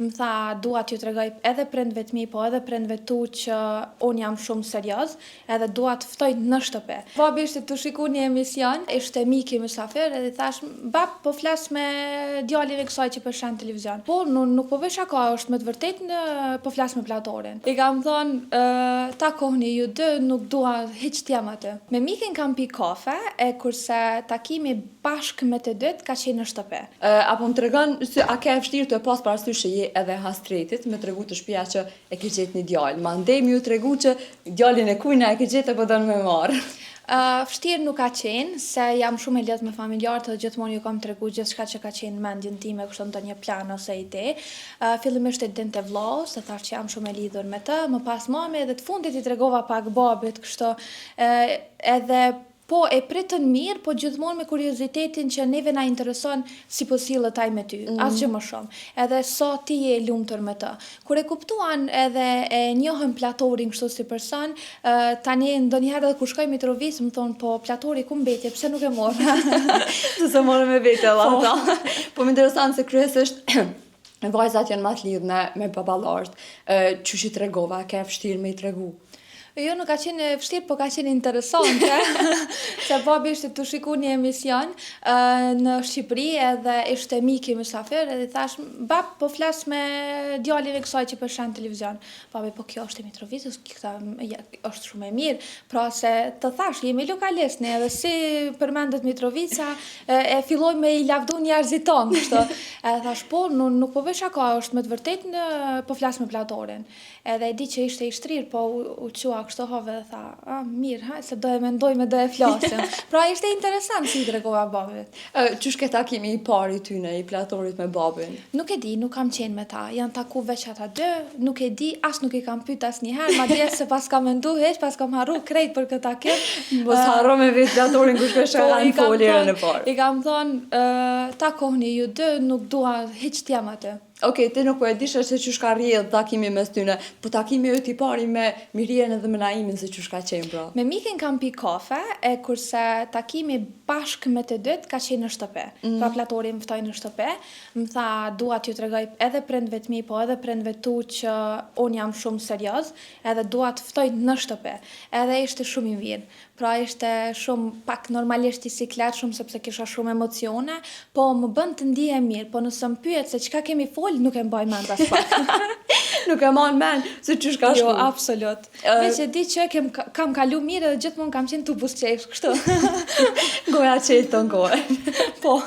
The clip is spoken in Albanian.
më tha dua t'ju tregoj edhe prindve të mi, po edhe prindve tu që unë jam shumë serioz, edhe dua të ftoj në shtëpi. Babi ishte të shiku një emision, ishte miki mysafir, edhe thash, bab, po flas me djalin e kësaj që po shën televizion. Po, nuk po bëj shaka, është me të vërtet po flas me platorin. I kam thonë, takohni ju dy, nuk dua hiç t'jam aty. Me mikin kam pi kafe, e kurse takimi bashk me të dytë ka qenë në shtëpi. Apo më tregon se a ke vështirë të pas parasysh që je edhe hastretit, me tregu të shtëpia që e ke gjetë një djalë. Mandej më ju tregu që djalin e kujna e ke gjetë apo don me marr. Vështirë nuk ka qenë, se jam shumë e lidhur me familjarët dhe gjithmonë ju kam tregu gjithçka që ka qenë në mendjen time, kështu ndonjë plan ose ide. Fillimisht e dinte vllau, se thash që jam shumë e lidhur me të, më pas mami dhe të fundit i tregova pak babit, kështu edhe po e pritën mirë, po gjithmonë me kuriozitetin që neve na intereson si po sillet ai me ty, asgjë më shumë. Edhe sa ti je lumtur me të. Kur e kuptuan edhe e njohën platorin kështu si person, tani ndonjëherë edhe kur shkoj Mitrovic më thon po platori ku mbetje, pse nuk e morr? Se morë me vete valla. Po më intereson se kryesisht vajzat janë më të lidhuna me baballarët. Çuçi tregova, ke vështirë me i tregu? Jo, nuk ka qenë vështirë, po ka qenë interesante, se babi ishte të shiku një emision në Shqipëri edhe ishte miki mysafir edhe thash, bab, po flas me djalin e kësaj që po shën televizion. Babi, po kjo është e Mitrovicës, është shumë e mirë, pra se të thash, jemi lokalist, ne edhe si përmendet Mitrovica, e filloj me i lavdu njerëzit tonë, kështu. Edhe thash, po, nuk po bëj shaka, është me të vërtet po flas me platorin. Edhe e di që ishte i shtrirë, po u qua kështu hove dhe tha, mirë, se do e mendojme, do e flasim. Pra ishte interesant si i tregova babit. Qysh ke takimi i parë i tyne, i platorit me babin? Nuk e di, nuk kam qenë me ta. Janë taku veç ata dy, nuk e di, as nuk i kam pyet asnjëherë, madje se pas kam mendu heq, pas kam harru krejt për këtë takim. Mos harro me vetë platorin kush ka shënë foljen e parë. I kam thonë, takohni ju dy, nuk dua hiç t'jam aty. Okej, ti nuk po e disha se çush ka rrjedh takimi mes tyne, po takimi yt i pari me Mirien edhe me Naimin se çush ka qenë pra. Me mikin kam pi kafe, e kurse takimi bashk me të dytë ka qenë në shtëpi. Pra platori më ftoi në shtëpi, më tha dua t'ju tregoj edhe prindve të mi, po edhe prindve tu që unë jam shumë serioz, edhe dua të ftoj në shtëpi. Edhe ishte shumë i mirë. Pra ishte shumë pak normalisht i siklet shumë sepse kisha shumë emocione, po më bën të ndihem mirë, po nëse më pyet se çka kemi fol, nuk e mbaj mend as pak. Nuk e mban mend se çush ka shku. Jo, absolut. Veç e di që kam kalu mirë edhe gjithmonë kam qenë tu buzqesh, kështu. Goja qelë ton kohë. Po.